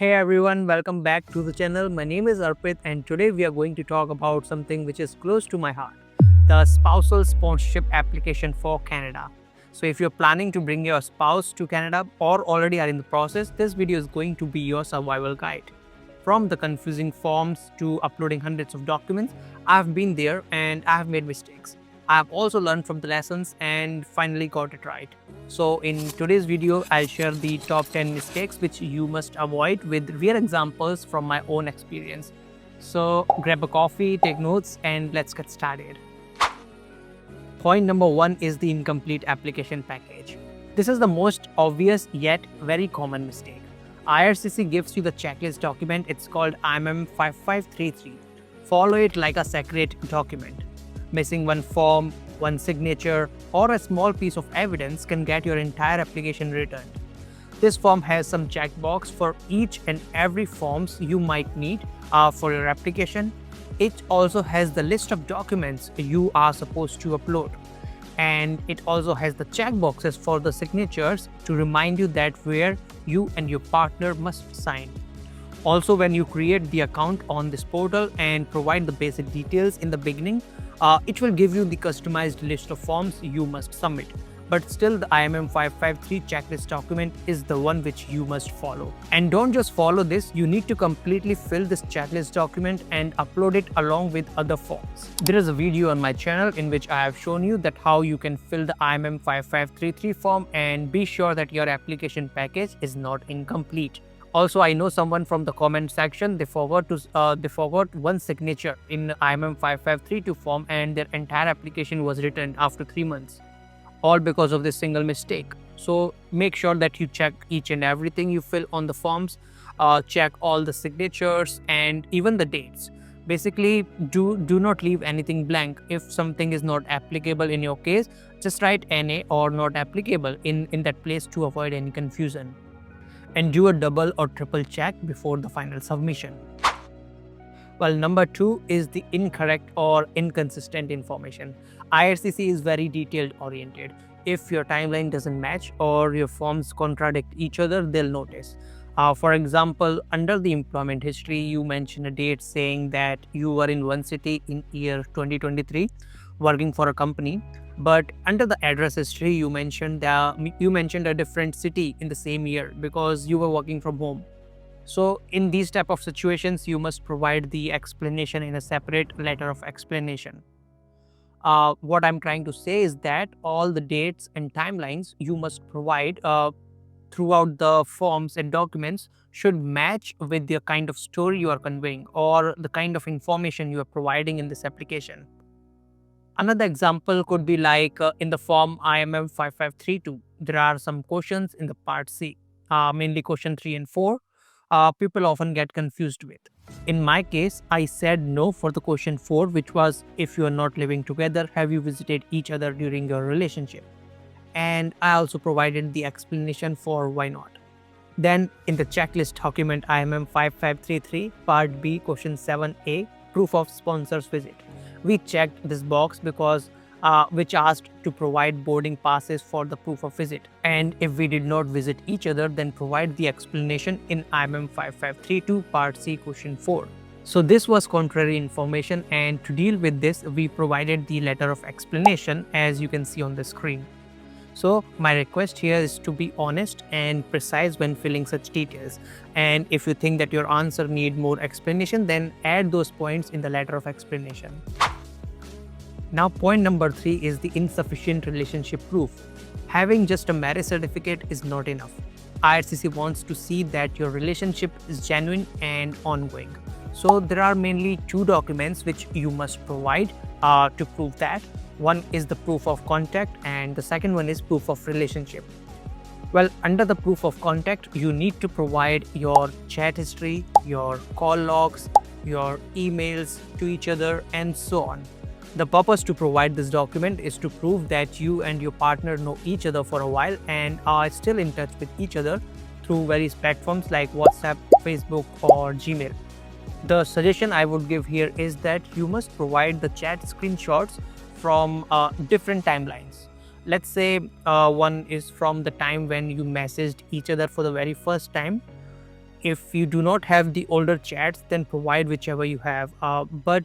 Hey everyone, welcome back to the channel. My name is Arpit and today we are going to talk about something which is close to my heart, the spousal sponsorship application for Canada. So if you're planning to bring your spouse to Canada or already are in the process, this video is going to be your survival guide. From the confusing forms to uploading hundreds of documents, I've been there and I've made mistakes. I've also learned from the lessons and finally got it right. So in today's video, I'll share the top 10 mistakes which you must avoid with real examples from my own experience. So grab a coffee, take notes, and let's get started. Point number 1 is the incomplete application package. This is the most obvious yet very common mistake. IRCC gives you the checklist document. It's called IMM 5533. Follow it like a sacred document. Missing one form, one signature, or a small piece of evidence can get your entire application returned. This form has some checkbox for each and every forms you might need for your application. It also has the list of documents you are supposed to upload. And it also has the checkboxes for the signatures to remind you that where you and your partner must sign. Also, when you create the account on this portal and provide the basic details in the beginning, it will give you the customized list of forms you must submit. But still, the IMM 553 checklist document is the one which you must follow. And don't just follow this, you need to completely fill this checklist document and upload it along with other forms. There is a video on my channel in which I have shown you that how you can fill the IMM 5533 form and be sure that your application package is not incomplete. Also, I know someone from the comment section, they forgot one signature in IMM 5532 form and their entire application was returned after 3 months. All because of this single mistake. So make sure that you check each and everything you fill on the forms, check all the signatures and even the dates. Basically, do not leave anything blank. If something is not applicable in your case, just write NA or not applicable in that place to avoid any confusion. And do a double or triple check before the final submission. Well, number 2 is the incorrect or inconsistent information. IRCC is very detailed oriented. If your timeline doesn't match or your forms contradict each other, they'll notice. For example, under the employment history, you mention a date saying that you were in one city in year 2023 working for a company. But under the address history, you mentioned a different city in the same year because you were working from home. So in these type of situations, you must provide the explanation in a separate letter of explanation. What I'm trying to say is that all the dates and timelines you must provide throughout the forms and documents should match with the kind of story you are conveying or the kind of information you are providing in this application. Another example could be like in the form IMM 5532, there are some questions in the part C, mainly question 3 and 4. People often get confused with. In my case, I said no for the question 4, which was if you are not living together, have you visited each other during your relationship? And I also provided the explanation for why not. Then in the checklist document IMM 5533, part B, question 7A, proof of sponsor's visit. We checked this box because which asked to provide boarding passes for the proof of visit. And if we did not visit each other, then provide the explanation in IMM 5532 part C question 4. So this was contrary information, and to deal with this, we provided the letter of explanation as you can see on the screen. So my request here is to be honest and precise when filling such details. And if you think that your answer need more explanation, then add those points in the letter of explanation. Now point number 3 is the insufficient relationship proof. Having just a marriage certificate is not enough. IRCC wants to see that your relationship is genuine and ongoing. So there are mainly 2 documents which you must provide to prove that. One is the proof of contact and the second one is proof of relationship. Well, under the proof of contact, you need to provide your chat history, your call logs, your emails to each other and so on. The purpose to provide this document is to prove that you and your partner know each other for a while and are still in touch with each other through various platforms like WhatsApp, Facebook or Gmail. The suggestion I would give here is that you must provide the chat screenshots from different timelines. Let's say one is from the time when you messaged each other for the very first time If you do not have the older chats, then provide whichever you have, but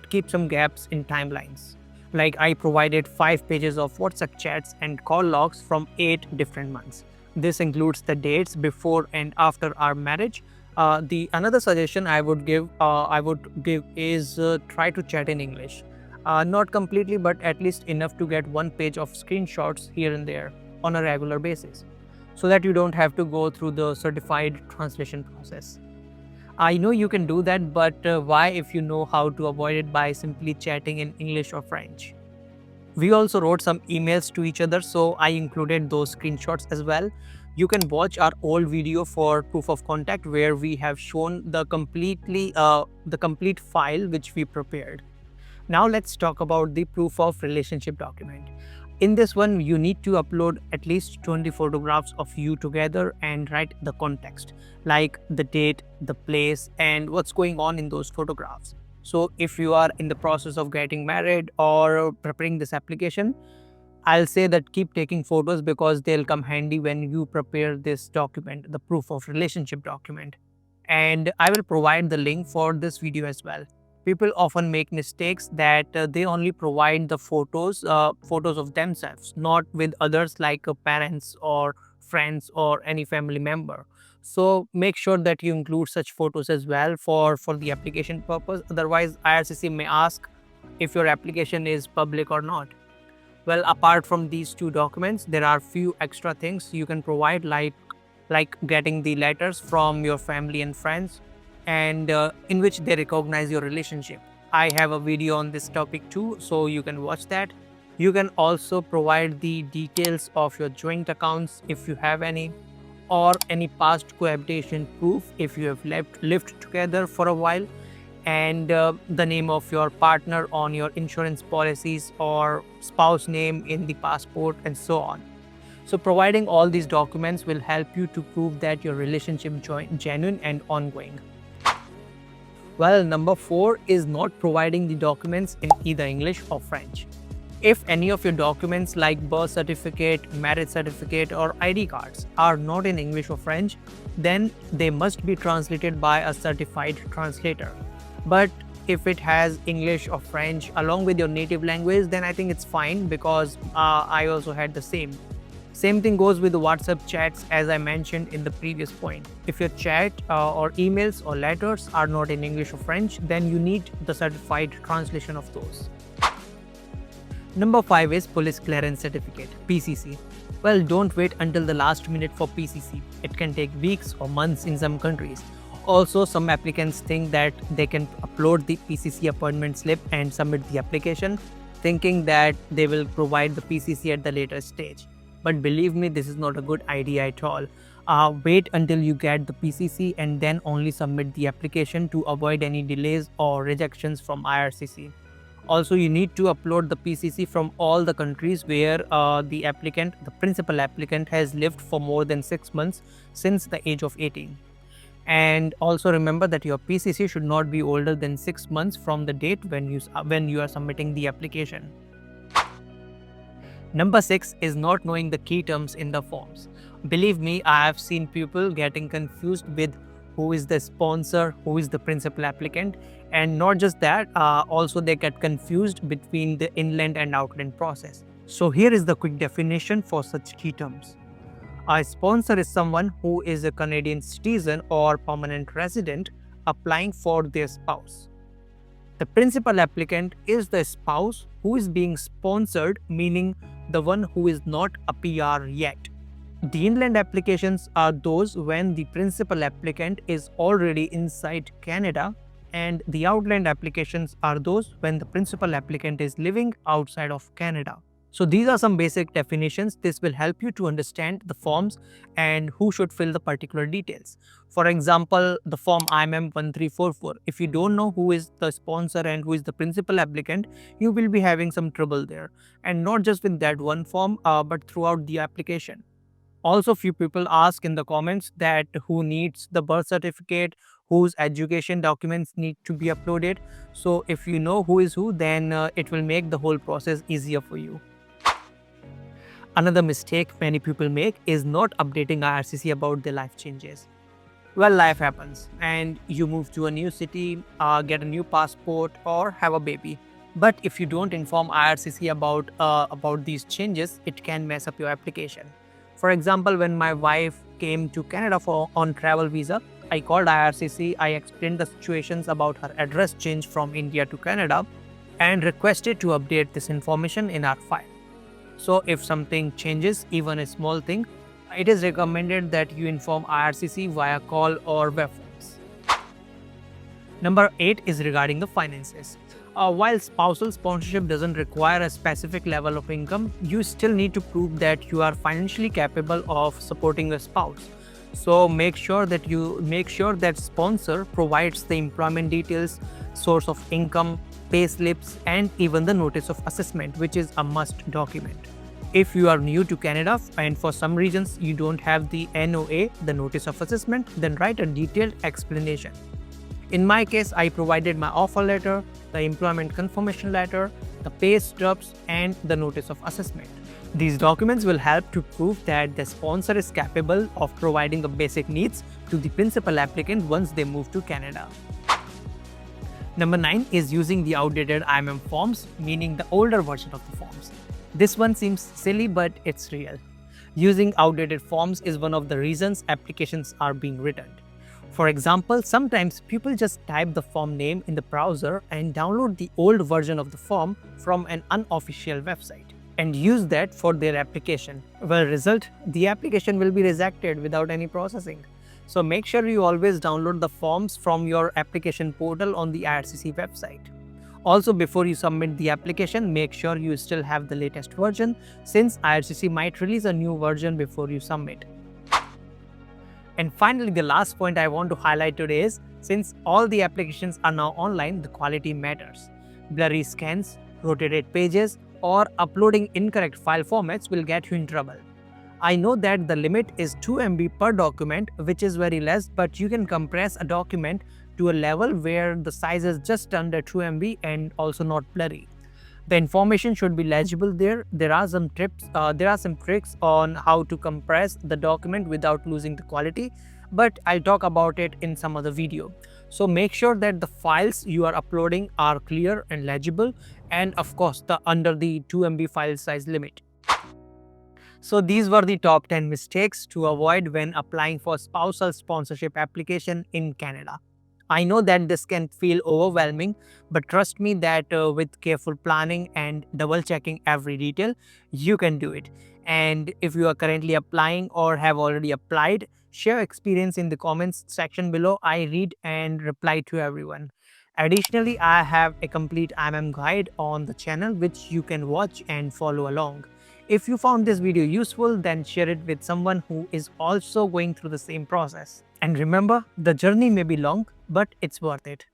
keep some gaps in timelines. Like I provided 5 pages of WhatsApp chats and call logs from 8 different months. This includes the dates before and after our marriage. The another suggestion I would give is try to chat in English. Not completely, but at least enough to get 1 page of screenshots here and there on a regular basis, so that you don't have to go through the certified translation process. I know you can do that, but why if you know how to avoid it by simply chatting in English or French? We also wrote some emails to each other, so I included those screenshots as well. You can watch our old video for proof of contact where we have shown the complete file which we prepared. Now let's talk about the proof of relationship document. In this one, you need to upload at least 20 photographs of you together and write the context, like the date, the place, and what's going on in those photographs. So if you are in the process of getting married or preparing this application, I'll say that keep taking photos because they'll come handy when you prepare this document, the proof of relationship document. And I will provide the link for this video as well. People often make mistakes that they only provide the photos of themselves, not with others like parents or friends or any family member. So make sure that you include such photos as well for the application purpose. Otherwise, IRCC may ask if your application is public or not. Well, apart from these two documents, there are few extra things you can provide, like getting the letters from your family and friends, and in which they recognize your relationship. I have a video on this topic too, so you can watch that. You can also provide the details of your joint accounts if you have any, or any past cohabitation proof if you have lived together for a while, and the name of your partner on your insurance policies or spouse name in the passport and so on. So providing all these documents will help you to prove that your relationship genuine and ongoing. Well, number 4 is not providing the documents in either English or French. If any of your documents like birth certificate, marriage certificate, or ID cards are not in English or French, then they must be translated by a certified translator. But if it has English or French along with your native language, then I think it's fine because I also had the same. Same thing goes with the WhatsApp chats as I mentioned in the previous point. If your chat or emails or letters are not in English or French, then you need the certified translation of those. Number 5 is Police Clearance Certificate, PCC. Well, don't wait until the last minute for PCC. It can take weeks or months in some countries. Also, some applicants think that they can upload the PCC appointment slip and submit the application, thinking that they will provide the PCC at the later stage. But believe me, this is not a good idea at all. Wait until you get the PCC and then only submit the application to avoid any delays or rejections from IRCC. Also, you need to upload the PCC from all the countries where the principal applicant has lived for more than 6 months since the age of 18. And also remember that your PCC should not be older than 6 months from the date when you are submitting the application. Number 6 is not knowing the key terms in the forms. Believe me, I have seen people getting confused with who is the sponsor, who is the principal applicant, and not just that, also they get confused between the inland and outland process. So here is the quick definition for such key terms. A sponsor is someone who is a Canadian citizen or permanent resident applying for their spouse. The principal applicant is the spouse who is being sponsored, meaning the one who is not a PR yet. The inland applications are those when the principal applicant is already inside Canada, and the outland applications are those when the principal applicant is living outside of Canada. So these are some basic definitions. This will help you to understand the forms and who should fill the particular details. For example, the form IMM 1344. If you don't know who is the sponsor and who is the principal applicant, you will be having some trouble there. And not just with that one form, but throughout the application. Also, few people ask in the comments that who needs the birth certificate, whose education documents need to be uploaded. So if you know who is who, then it will make the whole process easier for you. Another mistake many people make is not updating IRCC about their life changes. Well, life happens and you move to a new city, get a new passport, or have a baby. But if you don't inform IRCC about these changes, it can mess up your application. For example, when my wife came to Canada for on travel visa, I called IRCC. I explained the situations about her address change from India to Canada and requested to update this information in our file. So if something changes, even a small thing, it is recommended that you inform IRCC via call or web forms. Number 8 is regarding the finances. While spousal sponsorship doesn't require a specific level of income, you still need to prove that you are financially capable of supporting your spouse. So make sure that sponsor provides the employment details, source of income, pay slips, and even the notice of assessment, which is a must document. If you are new to Canada and for some reasons you don't have the NOA, the notice of assessment, then write a detailed explanation. In my case, I provided my offer letter, the employment confirmation letter, the pay stubs, and the notice of assessment. These documents will help to prove that the sponsor is capable of providing the basic needs to the principal applicant once they move to Canada. Number 9 is using the outdated IMM forms, meaning the older version of the forms. This one seems silly, but it's real. Using outdated forms is one of the reasons applications are being returned. For example, sometimes people just type the form name in the browser and download the old version of the form from an unofficial website and use that for their application. Well, result, the application will be rejected without any processing. So make sure you always download the forms from your application portal on the IRCC website. Also, before you submit the application, make sure you still have the latest version, since IRCC might release a new version before you submit. And finally, the last point I want to highlight today is, since all the applications are now online, the quality matters. Blurry scans, rotated pages, or uploading incorrect file formats will get you in trouble. I know that the limit is 2 MB per document, which is very less, but you can compress a document to a level where the size is just under 2 MB and also not blurry. The information should be legible there. There are some tricks on how to compress the document without losing the quality, but I'll talk about it in some other video. So make sure that the files you are uploading are clear and legible, and of course under the 2 MB file size limit. So these were the top 10 mistakes to avoid when applying for spousal sponsorship application in Canada. I know that this can feel overwhelming, but trust me that with careful planning and double checking every detail, you can do it. And if you are currently applying or have already applied, share experience in the comments section below. I read and reply to everyone. Additionally, I have a complete IMM guide on the channel which you can watch and follow along. If you found this video useful, then share it with someone who is also going through the same process. And remember, the journey may be long, but it's worth it.